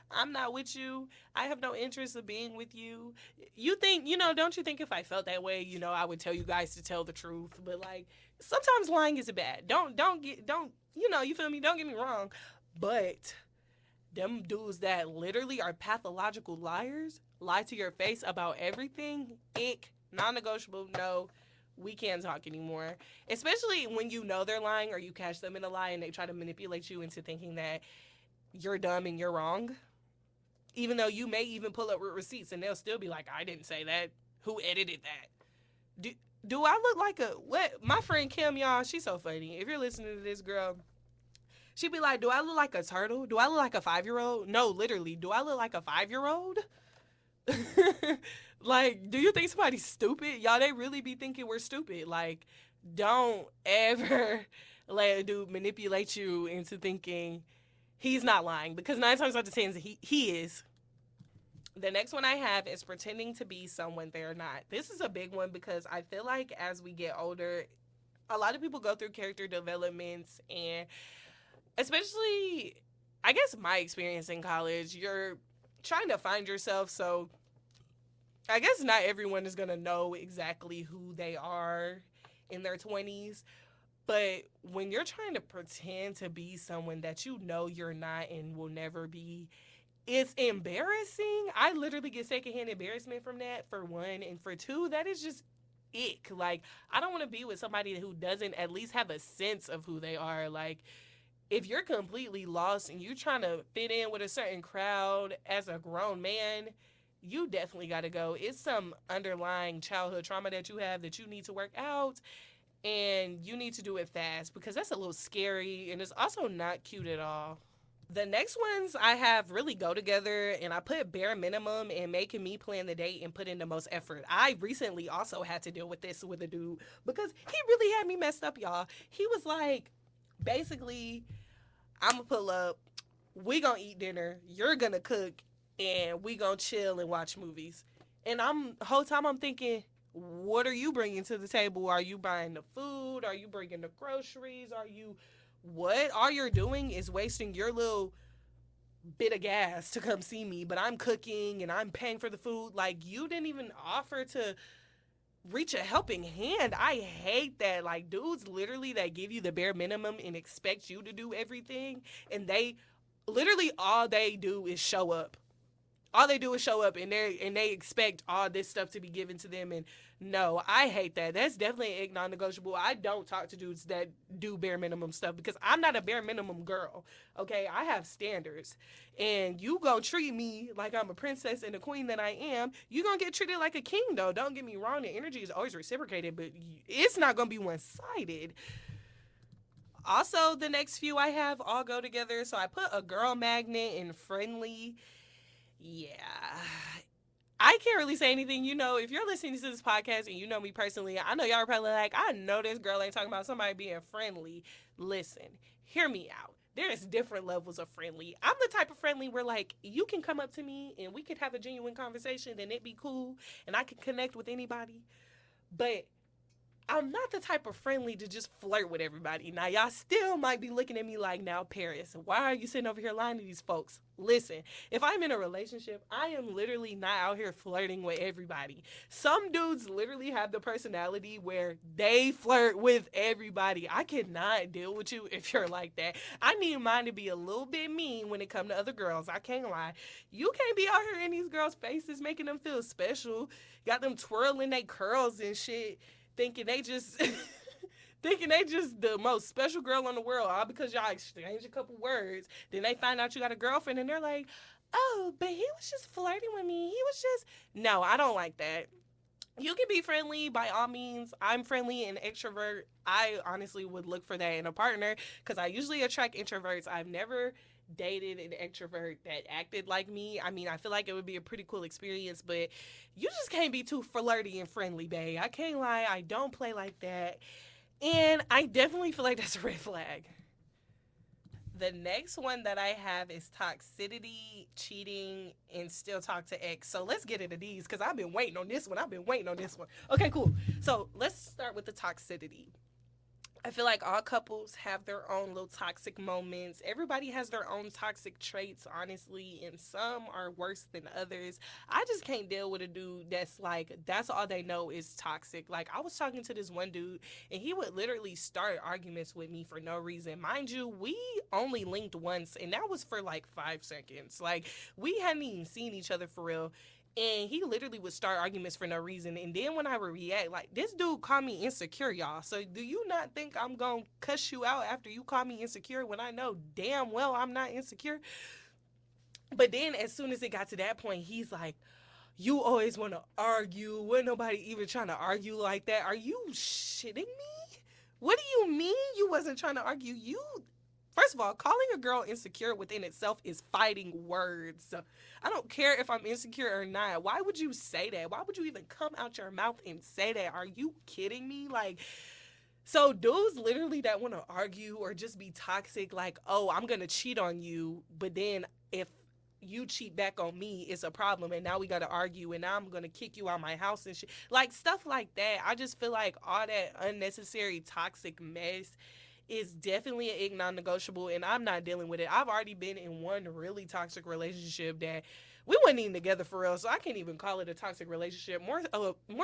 I'm not with you. I have no interest of being with you. You think, don't you think if I felt that way, I would tell you guys to tell the truth? But like, sometimes lying is bad. Don't you feel me? Don't get me wrong. But them dudes that literally are pathological liars, lie to your face about everything, non-negotiable, no, we can't talk anymore. Especially when you know they're lying or you catch them in a lie and they try to manipulate you into thinking that you're dumb and you're wrong. Even though you may even pull up with receipts and they'll still be like, I didn't say that. Who edited that? Do, do I look like what? My friend Kim, y'all, she's so funny. If you're listening to this, girl, she'd be like, do I look like a turtle? Do I look like a 5-year-old? No, literally, do I look like a 5-year-old? Like, do you think somebody's stupid? Y'all, they really be thinking we're stupid. Like, don't ever let a dude manipulate you into thinking he's not lying, because 9 times out of 10 he is. The next one I have is pretending to be someone they're not. This is a big one because I feel like as we get older, a lot of people go through character developments, and especially, I guess my experience in college, you're trying to find yourself, so I guess not everyone is going to know exactly who they are in their 20s. But when you're trying to pretend to be someone that you know you're not and will never be, it's embarrassing. I literally get secondhand embarrassment from that, for one. And for two, that is just ick. Like, I don't want to be with somebody who doesn't at least have a sense of who they are. Like, if you're completely lost and you're trying to fit in with a certain crowd as a grown man, you definitely got to go. It's some underlying childhood trauma that you have that you need to work out, and you need to do it fast because that's a little scary and it's also not cute at all. The next ones I have really go together, and I put bare minimum and making me plan the date and put in the most effort. I recently also had to deal with this with a dude because he really had me messed up, y'all. He was like, basically, I'm gonna pull up, we gonna eat dinner, you're gonna cook, and we gonna chill and watch movies. And whole time I'm thinking, what are you bringing to the table? Are you buying the food? Are you bringing the groceries? What all you're doing is wasting your little bit of gas to come see me, but I'm cooking and I'm paying for the food. Like, you didn't even offer to reach a helping hand. I hate that. Like, dudes literally that give you the bare minimum and expect you to do everything, and they literally all they do is show up. All they do is show up, and they expect all this stuff to be given to them. And no, I hate that. That's definitely a non-negotiable. I don't talk to dudes that do bare minimum stuff because I'm not a bare minimum girl. Okay, I have standards, and you gonna treat me like I'm a princess and a queen that I am. You gonna get treated like a king, though. Don't get me wrong. The energy is always reciprocated, but it's not gonna be one-sided. Also, the next few I have all go together. So I put a girl magnet and friendly. Yeah. I can't really say anything. If you're listening to this podcast and you know me personally, I know y'all are probably like, I know this girl ain't talking about somebody being friendly. Listen, hear me out. There's different levels of friendly. I'm the type of friendly where, like, you can come up to me and we could have a genuine conversation and it'd be cool and I could connect with anybody. But I'm not the type of friendly to just flirt with everybody. Now, y'all still might be looking at me like, now, Paris, why are you sitting over here lying to these folks? Listen, if I'm in a relationship, I am literally not out here flirting with everybody. Some dudes literally have the personality where they flirt with everybody. I cannot deal with you if you're like that. I need mine to be a little bit mean when it comes to other girls. I can't lie. You can't be out here in these girls' faces making them feel special. Got them twirling their curls and shit, thinking they just the most special girl in the world, all because y'all exchange a couple words. Then they find out you got a girlfriend and they're like, oh, but he was just flirting with me. He was just... No, I don't like that. You can be friendly by all means. I'm friendly and extrovert. I honestly would look for that in a partner because I usually attract introverts. I've never dated an extrovert that acted like me. I mean, I feel like it would be a pretty cool experience, but you just can't be too flirty and friendly, babe. I can't lie. I don't play like that. And I definitely feel like that's a red flag. The next one that I have is toxicity, cheating, and still talk to ex. So let's get into these because I've been waiting on this one. Okay, cool. So let's start with the toxicity. I feel like all couples have their own little toxic moments. Everybody has their own toxic traits, honestly, and some are worse than others. I just can't deal with a dude that's like, that's all they know is toxic. Like, I was talking to this one dude, and he would literally start arguments with me for no reason. Mind you, we only linked once, and that was for like 5 seconds. Like, we hadn't even seen each other for real. And he literally would start arguments for no reason. And then when I would react, like, this dude called me insecure, y'all. So do you not think I'm going to cuss you out after you call me insecure when I know damn well I'm not insecure? But then as soon as it got to that point, he's like, you always want to argue. Wasn't nobody even trying to argue like that? Are you shitting me? What do you mean you wasn't trying to argue? First of all, calling a girl insecure within itself is fighting words. I don't care if I'm insecure or not. Why would you say that? Why would you even come out your mouth and say that? Are you kidding me? Like, so dudes literally that want to argue or just be toxic, like, oh, I'm going to cheat on you, but then if you cheat back on me, it's a problem, and now we got to argue, and now I'm going to kick you out my house and shit. Like, stuff like that. I just feel like all that unnecessary toxic mess is definitely an non-negotiable, and I'm not dealing with it. I've already been in one really toxic relationship that we weren't even together for real, so I can't even call it a toxic relationship. More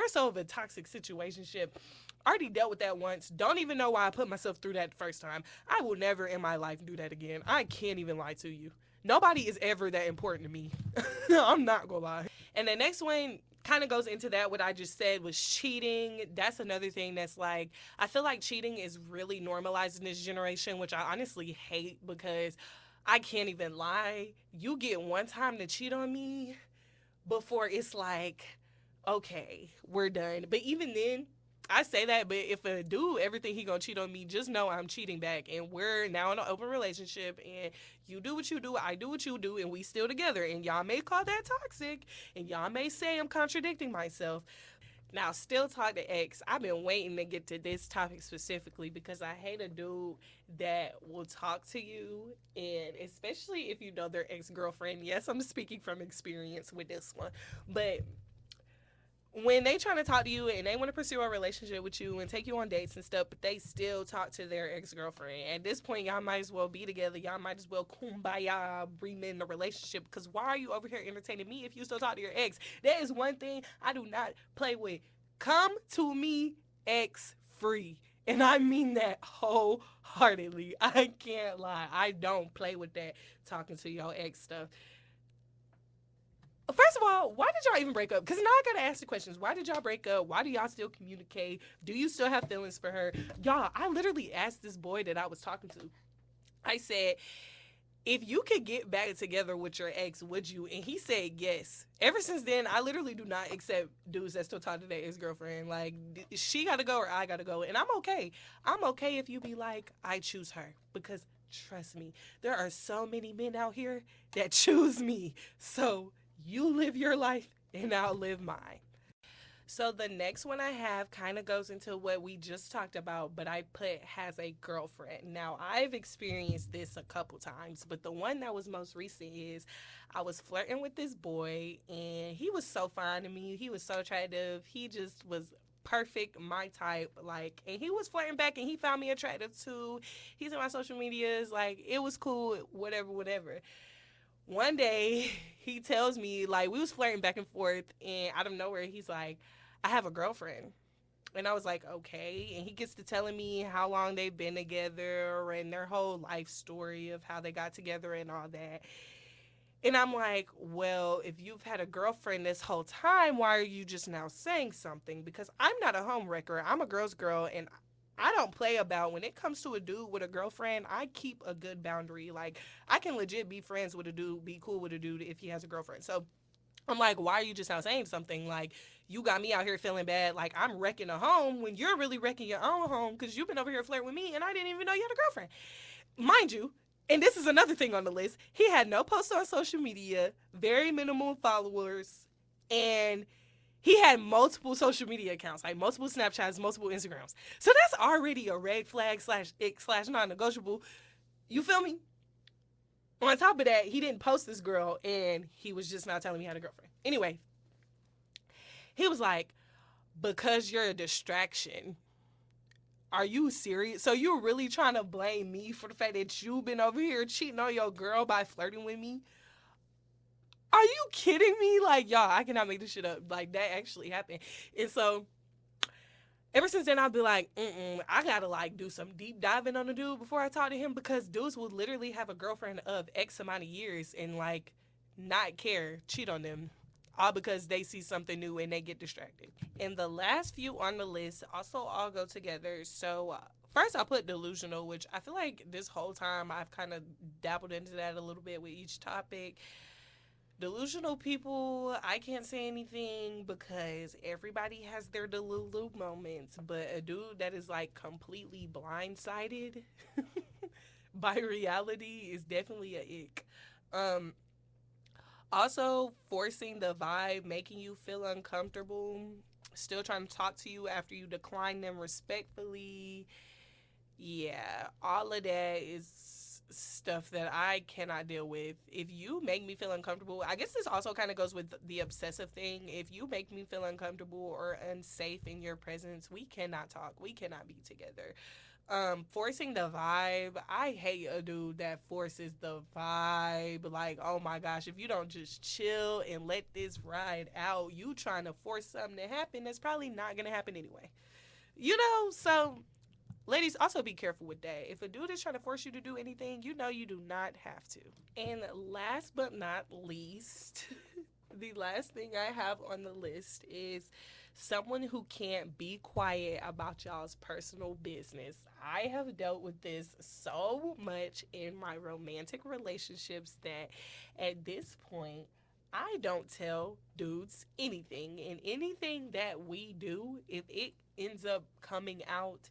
so of a toxic situationship. Already dealt with that once. Don't even know why I put myself through that the first time. I will never in my life do that again. I can't even lie to you. Nobody is ever that important to me. I'm not gonna lie. And the next one kind of goes into that, what I just said was cheating. That's another thing that's like, I feel like cheating is really normalized in this generation, which I honestly hate because I can't even lie. You get one time to cheat on me before it's like, okay, we're done. But even then, I say that, but if a dude ever think he gonna cheat on me, just know I'm cheating back, and we're now in an open relationship, and you do what you do, I do what you do, and we still together. And y'all may call that toxic, and y'all may say I'm contradicting myself. Now, still talk to ex. I've been waiting to get to this topic specifically because I hate a dude that will talk to you, and especially if you know their ex-girlfriend. Yes, I'm speaking from experience with this one, but when they trying to talk to you and they want to pursue a relationship with you and take you on dates and stuff, but they still talk to their ex-girlfriend. At this point, y'all might as well be together. Y'all might as well kumbaya, bring in the relationship, because why are you over here entertaining me if you still talk to your ex? That is one thing I do not play with. Come to me ex-free. And I mean that wholeheartedly. I can't lie. I don't play with that talking to your ex stuff. First of all, why did y'all even break up? Because now I gotta ask the questions. Why did y'all break up? Why do y'all still communicate? Do you still have feelings for her? Y'all, I literally asked this boy that I was talking to. I said, if you could get back together with your ex, would you? And he said yes. Ever since then, I literally do not accept dudes that still talk to their ex-girlfriend. Like, she gotta go or I gotta go. And I'm okay. I'm okay if you be like, I choose her. Because trust me, there are so many men out here that choose me. So you live your life and I'll live mine. So the next one I have kind of goes into what we just talked about, but I put has a girlfriend. Now, I've experienced this a couple times, but the one that was most recent is I was flirting with this boy, and he was so fine to me. He was so attractive. He just was perfect, my type. Like, and he was flirting back, and he found me attractive too. He's on my social medias. Like, it was cool, whatever. One day, he tells me, like, we was flirting back and forth, and out of nowhere, he's like, I have a girlfriend. And I was like, okay. And he gets to telling me how long they've been together and their whole life story of how they got together and all that. And I'm like, well, if you've had a girlfriend this whole time, why are you just now saying something? Because I'm not a home wrecker. I'm a girl's girl, and I don't play about when it comes to a dude with a girlfriend. I keep a good boundary. Like, I can legit be friends with a dude, be cool with a dude if he has a girlfriend. So I'm like, why are you just now saying something? Like, you got me out here feeling bad. Like, I'm wrecking a home when you're really wrecking your own home because you've been over here flirting with me and I didn't even know you had a girlfriend. Mind you, and this is another thing on the list, he had no posts on social media, very minimal followers, and he had multiple social media accounts, like multiple Snapchats, multiple Instagrams. So that's already a red flag / non-negotiable. You feel me? On top of that, he didn't post this girl, and he was just not telling me he had a girlfriend. Anyway, he was like, because you're a distraction, are you serious? So you're really trying to blame me for the fact that you've been over here cheating on your girl by flirting with me? Are you kidding me? Like, y'all, I cannot make this shit up. Like, that actually happened. And so ever since then, I'll be like, I gotta like do some deep diving on the dude before I talk to him, because dudes will literally have a girlfriend of X amount of years and like not care, cheat on them, all because they see something new and they get distracted. And the last few on the list also all go together. So first, I put delusional, which I feel like this whole time I've kind of dabbled into that a little bit with each topic. Delusional people, I can't say anything because everybody has their delulu moments, but a dude that is like completely blindsided by reality is definitely a ick. Um, Also, forcing the vibe, making you feel uncomfortable, still trying to talk to you after you decline them respectfully. Yeah, all of that is stuff that I cannot deal with. If you make me feel uncomfortable, I guess this also kind of goes with the obsessive thing. If you make me feel uncomfortable or unsafe in your presence, we cannot talk. We cannot be together. Forcing the vibe. I hate a dude that forces the vibe. Like, oh my gosh, if you don't just chill and let this ride out, you trying to force something to happen that's probably not gonna happen anyway. So ladies, also be careful with that. If a dude is trying to force you to do anything, you do not have to. And last but not least, the last thing I have on the list is someone who can't be quiet about y'all's personal business. I have dealt with this so much in my romantic relationships that at this point, I don't tell dudes anything. And anything that we do, if it ends up coming out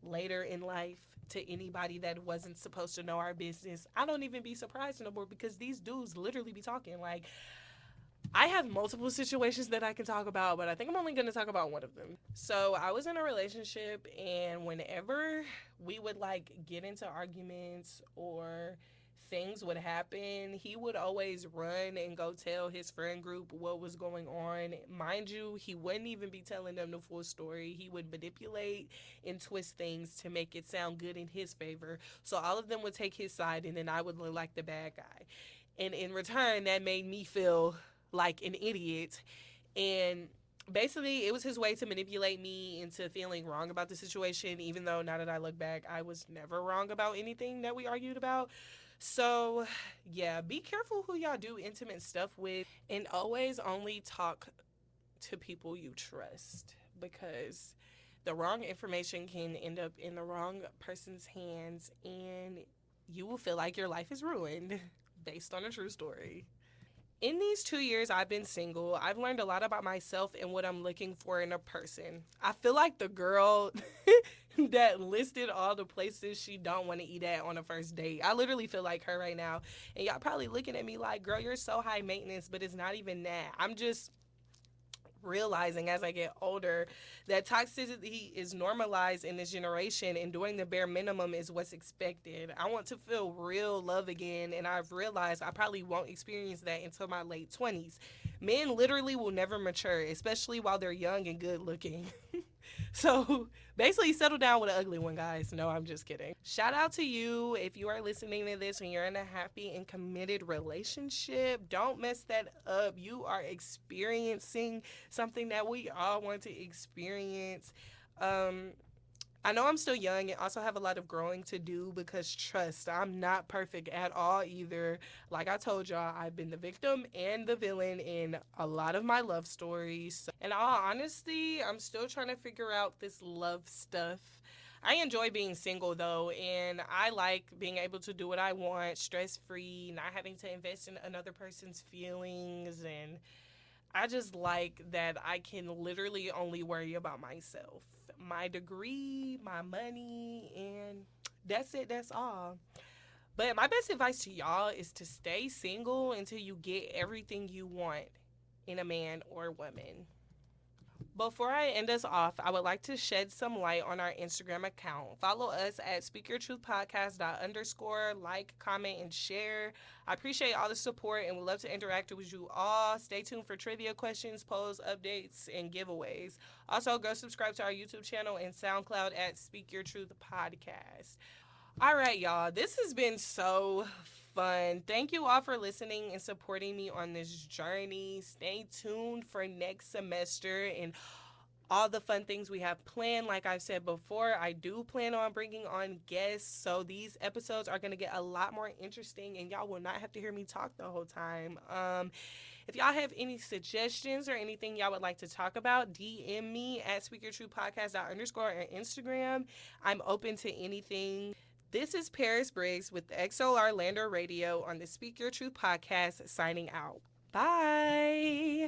later in life to anybody that wasn't supposed to know our business, I don't even be surprised no more, because these dudes literally be talking. Like, I have multiple situations that I can talk about, but I think I'm only going to talk about one of them. So I was in a relationship, and whenever we would like get into arguments or things would happen, he would always run and go tell his friend group what was going on. Mind you, he wouldn't even be telling them the full story. He would manipulate and twist things to make it sound good in his favor. So all of them would take his side, and then I would look like the bad guy. And in return, that made me feel like an idiot. And basically, it was his way to manipulate me into feeling wrong about the situation, even though now that I look back, I was never wrong about anything that we argued about. So, yeah, be careful who y'all do intimate stuff with, and always only talk to people you trust, because the wrong information can end up in the wrong person's hands, and you will feel like your life is ruined based on a true story. In these 2 years I've been single, I've learned a lot about myself and what I'm looking for in a person. I feel like the girl that listed all the places she don't want to eat at on a first date. I literally feel like her right now. And y'all probably looking at me like, girl, you're so high maintenance, but it's not even that. I'm just realizing as I get older that toxicity is normalized in this generation, and doing the bare minimum is what's expected. I want to feel real love again, and I've realized I probably won't experience that until my late 20s. Men literally will never mature, especially while they're young and good looking. So basically, settle down with an ugly one, guys. No, I'm just kidding. Shout out to you if you are listening to this and you're in a happy and committed relationship. Don't mess that up. You are experiencing something that we all want to experience. I know I'm still young and also have a lot of growing to do, because trust, I'm not perfect at all either. Like I told y'all, I've been the victim and the villain in a lot of my love stories. In all honesty, I'm still trying to figure out this love stuff. I enjoy being single though, and I like being able to do what I want, stress-free, not having to invest in another person's feelings, and I just like that I can literally only worry about myself, my degree, my money, and that's it, that's all. But my best advice to y'all is to stay single until you get everything you want in a man or woman. Before I end us off, I would like to shed some light on our Instagram account. Follow us at speakyourtruthpodcast_. Like, comment, and share. I appreciate all the support and would love to interact with you all. Stay tuned for trivia questions, polls, updates, and giveaways. Also, go subscribe to our YouTube channel and SoundCloud at Speak Your Truth Podcast. All right, y'all. This has been so fun. Thank you all for listening and supporting me on this journey. Stay tuned for next semester and all the fun things we have planned. Like I've said before, I do plan on bringing on guests, so these episodes are going to get a lot more interesting, and y'all will not have to hear me talk the whole time. If y'all have any suggestions or anything y'all would like to talk about, DM me at speakyourtruthpodcast_. on Instagram. I'm open to anything. This is Paris Briggs with the XLR Lander Radio on the Speak Your Truth podcast, signing out. Bye.